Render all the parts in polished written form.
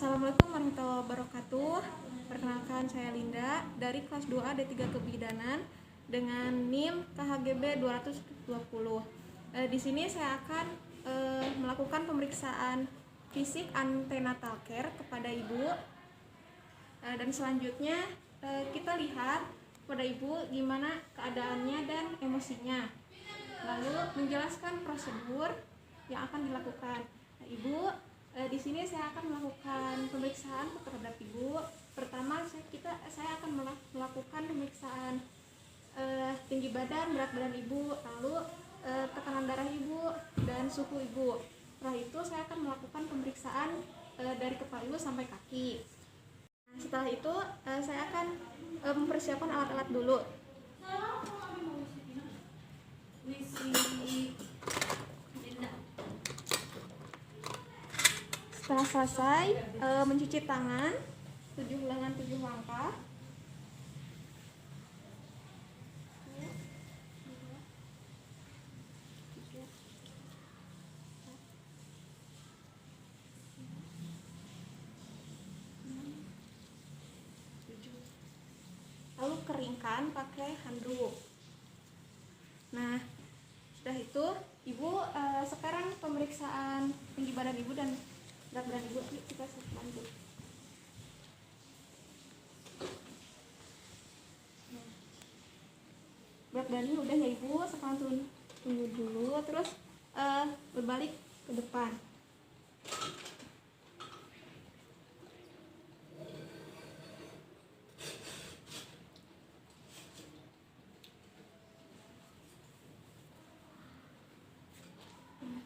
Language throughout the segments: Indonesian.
Assalamualaikum warahmatullahi wabarakatuh. Perkenalkan, saya Linda dari kelas 2A D3 Kebidanan dengan NIM KHGB 220. Di sini saya akan melakukan pemeriksaan fisik antenatal care kepada ibu. Dan selanjutnya kita lihat pada ibu gimana keadaannya dan emosinya. Lalu menjelaskan prosedur yang akan dilakukan. Ibu, di sini saya akan melakukan pemeriksaan terhadap ibu. Pertama, saya akan melakukan pemeriksaan tinggi badan, berat badan ibu, lalu tekanan darah ibu dan suhu ibu. Setelah itu saya akan melakukan pemeriksaan dari kepala ibu sampai kaki. Setelah itu saya akan mempersiapkan alat-alat dulu. Setelah selesai mencuci tangan 7 langkah. Lalu keringkan pakai handuk. Nah, sudah itu ibu sekarang pemeriksaan tinggi badan ibu dan berat badan ibu. Yuk kita lanjut. Berat badannya udah ya ibu, sekarang tunggu dulu, terus berbalik ke depan.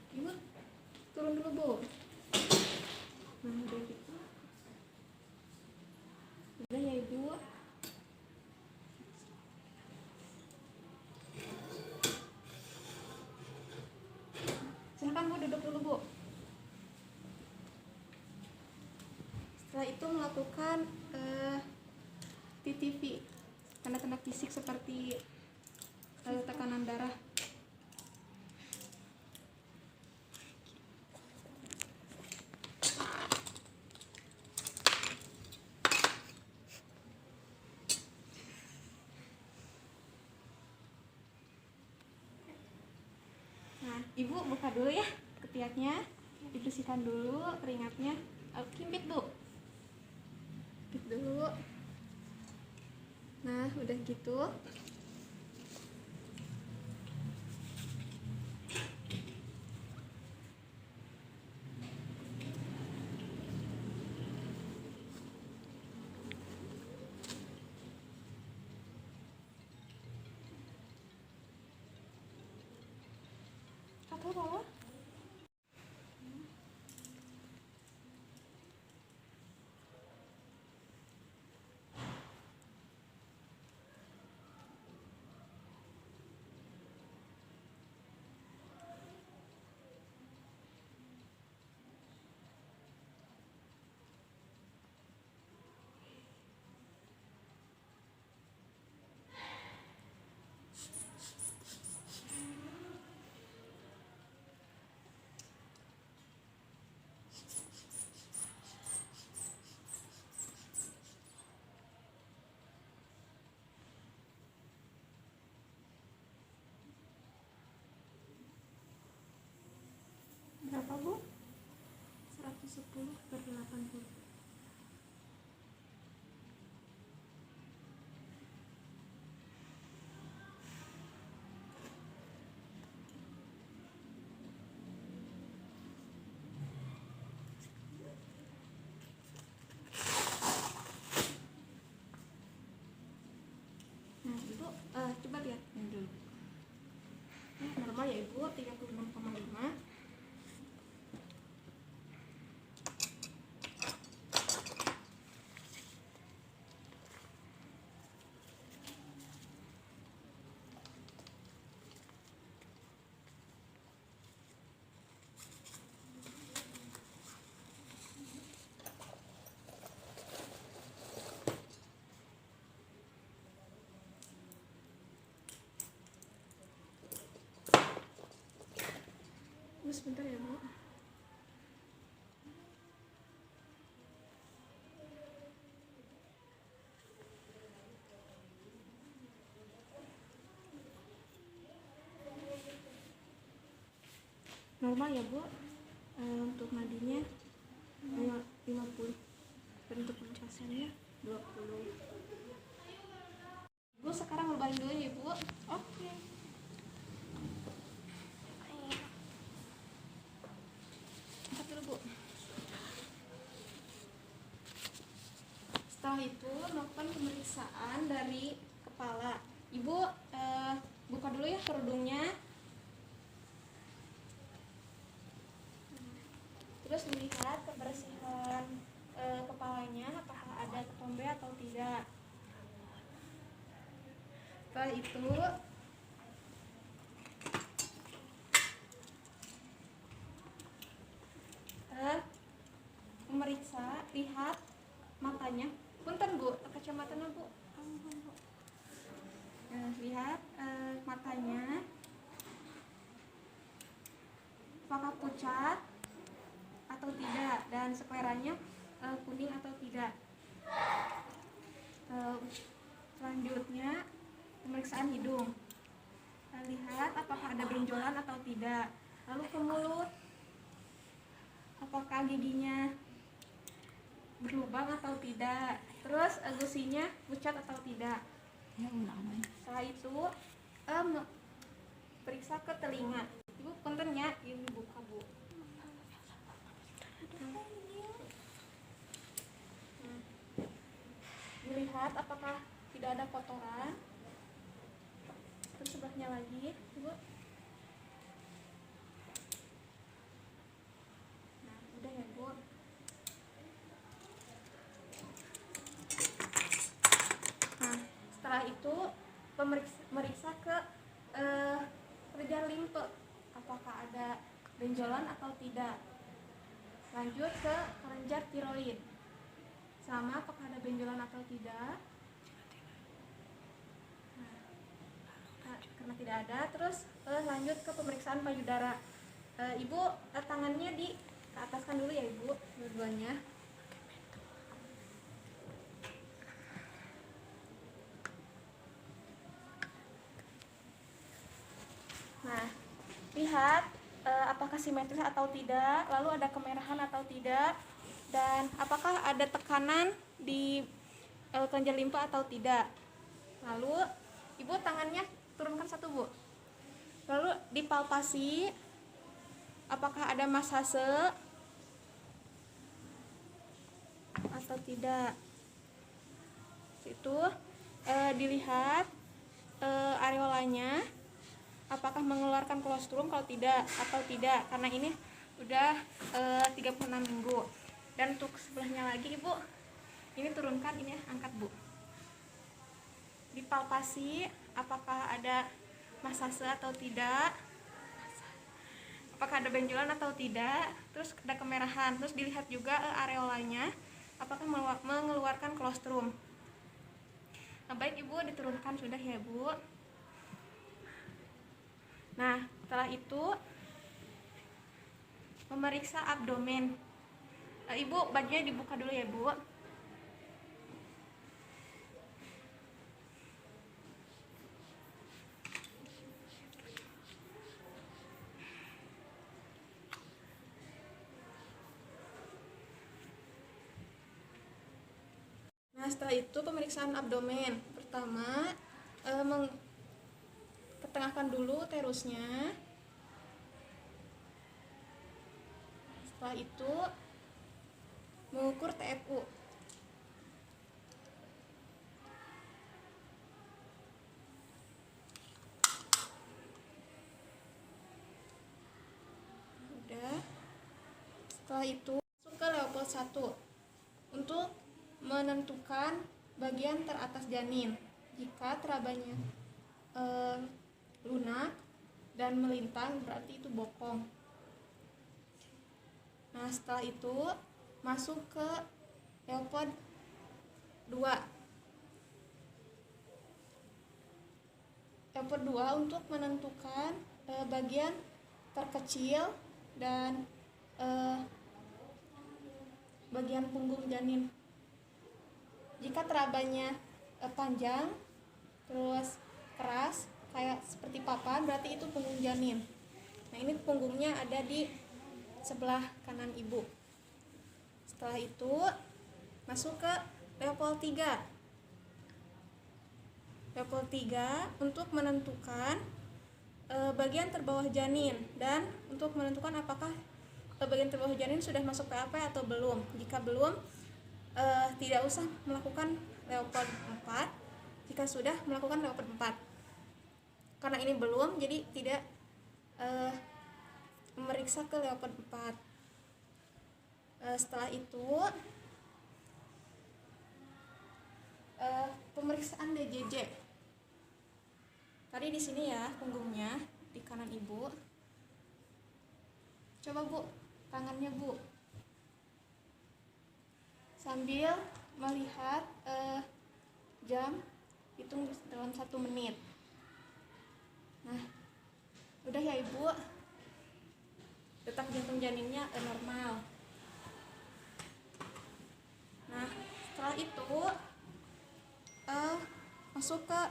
Ibu turun dulu bu. Nah udah gitu, udah ya ibu. Silakan bu, duduk dulu bu. Setelah itu melakukan TTV, tanda-tanda fisik seperti tekanan darah. Nah, ibu buka dulu ya ketiaknya, dibersihkan dulu keringatnya. Kimpit bu, kimpit dulu. Nah, udah gitu. Atau bawah. Berapa bu? 110/80. Nah ibu coba lihat ini dulu. Normal ya ibu, 36,5. Sebentar ya bu. normal ya Bu. Untuk nadinya 50, bentuk pencasannya 20. Bu sekarang berbaring dulu ya Bu. Oke. Angkat dulu Bu. Setelah itu melakukan pemeriksaan dari kepala. Ibu buka dulu ya kerudungnya. Terus dilihat kebersihan kepalanya, apakah ada ketombe atau tidak. Setelah itu memeriksa, lihat matanya. Punten Bu, kacamatanya Bu. Lihat matanya, apakah pucat atau tidak, dan skleranya kuning atau tidak. Selanjutnya pemeriksaan hidung. Lihat apakah ada benjolan atau tidak. Lalu ke mulut, apakah giginya berlubang atau tidak. Terus gusinya pucat atau tidak. Setelah itu periksa ke telinga. Ibu puntennya, ini buka Bu. Dilihat apakah tidak ada kotoran. Terus sebelahnya lagi, Ibu. Nah, udah ya Bu. Nah, setelah itu meriksa ke kelenjar limpe, apakah ada benjolan atau tidak. Lanjut ke kelenjar tiroid, sama apakah ada benjolan atau tidak. Nah, karena tidak ada, terus lanjut ke pemeriksaan payudara. Ibu tangannya di ke ataskan dulu ya Ibu, dua-duanya. Nah, lihat apakah simetris atau tidak, lalu ada kemerahan atau tidak, dan apakah ada tekanan di kelenjar limpa atau tidak. Lalu Ibu tangannya turunkan satu Bu. Lalu dipalpasi apakah ada masase atau tidak. Itu dilihat areolanya, apakah mengeluarkan kolostrum, kalau tidak atau tidak, karena ini udah 36 minggu. Dan untuk sebelahnya lagi Ibu, ini turunkan, ini angkat Bu. Dipalpasi apakah ada masase atau tidak, apakah ada benjolan atau tidak, terus ada kemerahan. Terus dilihat juga areolanya, apakah mengeluarkan kolostrum. Nah, baik Ibu, diturunkan sudah ya Bu. Nah, setelah itu memeriksa abdomen. Ibu, bajunya dibuka dulu ya Bu. Nah, setelah itu pemeriksaan abdomen. Pertama, ketengahkan dulu uterusnya. Setelah itu mengukur TFU. Udah. Setelah itu masuk ke Leopold 1 untuk menentukan bagian teratas janin. Jika terabanya lunak dan melintang, berarti itu bokong. Nah, setelah itu masuk ke Leopold 2. Leopold 2 untuk menentukan bagian terkecil dan bagian punggung janin. Jika terabanya panjang terus keras kayak seperti papan, berarti itu punggung janin. Nah, Nah, ini punggungnya ada di sebelah kanan ibu. Setelah itu masuk ke level 3. Level 3 untuk menentukan bagian terbawah janin, dan untuk menentukan apakah bagian terbawah janin sudah masuk PAP atau belum. Jika belum, tidak usah melakukan leopard 4. Jika sudah, melakukan leopard 4. Karena ini belum, jadi tidak memeriksa ke leopard 4. Setelah itu pemeriksaan DJJ. Tadi di sini ya punggungnya di kanan ibu. Coba Bu, tangannya Bu, sambil melihat jam, hitung dalam 1 menit. Nah, udah ya Ibu, detak jantung janinnya normal. Nah, setelah itu masuk ke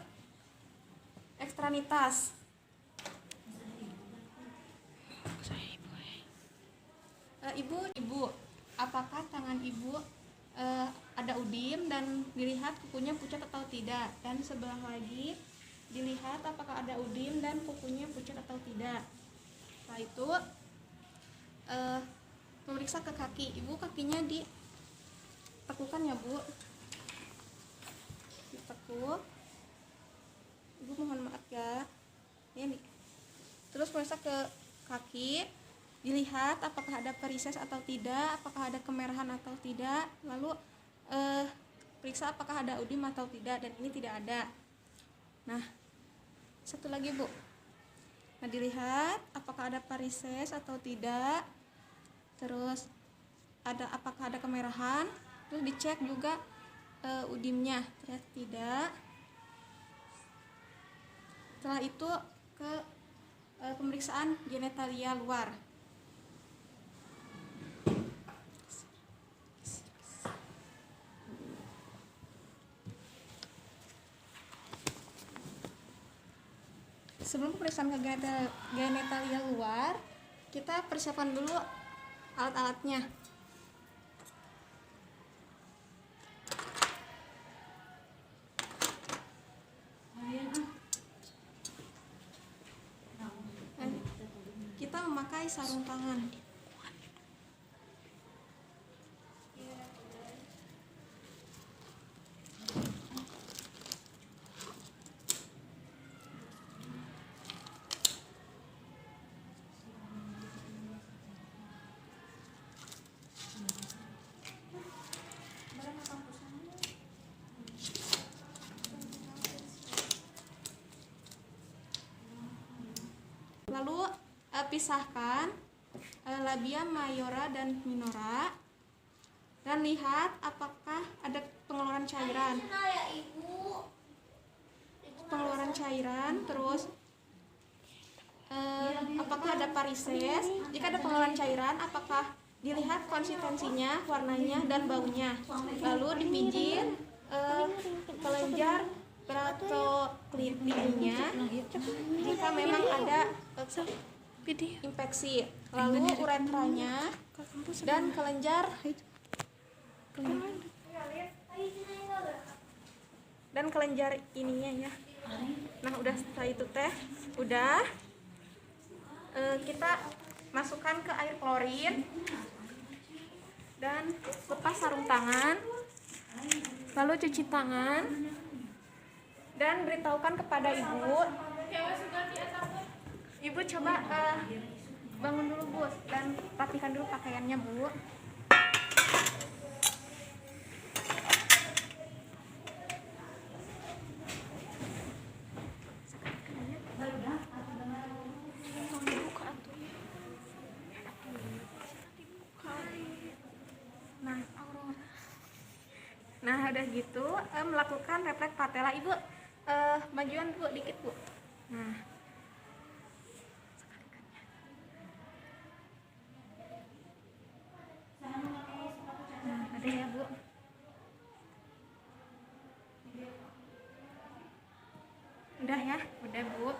ekstremitas. Ibu, apakah tangan Ibu ada udim dan dilihat kukunya pucat atau tidak? Dan sebelah lagi dilihat apakah ada udim dan kukunya pucat atau tidak. Setelah itu memeriksa ke kaki. Ibu kakinya ditekukan ya Bu. Ditekuk. Ibu mohon maaf ya. Ini. Terus periksa ke kaki, dilihat apakah ada varises atau tidak, apakah ada kemerahan atau tidak. Lalu periksa apakah ada udim atau tidak, dan ini tidak ada. Nah, satu lagi Bu. Nah, dilihat apakah ada varises atau tidak. Terus apakah ada kemerahan. Terus dicek juga udimnya, ternyata tidak. Setelah itu ke pemeriksaan genitalia luar. Sebelum pemeriksaan ke genitalia luar, kita persiapan dulu alat-alatnya. Kita memakai sarung tangan. Lalu pisahkan labia mayora dan minora, dan lihat apakah ada pengeluaran cairan. Terus apakah ada varises. Jika ada pengeluaran cairan, apakah dilihat konsistensinya, warnanya, dan baunya. Lalu dipijit kelenjar brachiolidinya jika memang ada infeksi. Lalu uretranya dan kelenjar ininya ya. Nah, udah setelah itu udah kita masukkan ke air klorin dan lepas sarung tangan, lalu cuci tangan dan beritahukan kepada ibu. Ibu coba bangun dulu Bu, dan rapikan dulu pakaiannya Bu. Nah, udah gitu melakukan refleks patella. Ibu majuan Bu dikit Bu. Nah, ada ya Bu. Udah ya, udah Bu.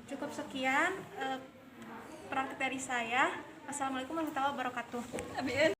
Cukup Sekian praktek dari saya. Wassalamualaikum warahmatullahi wabarakatuh.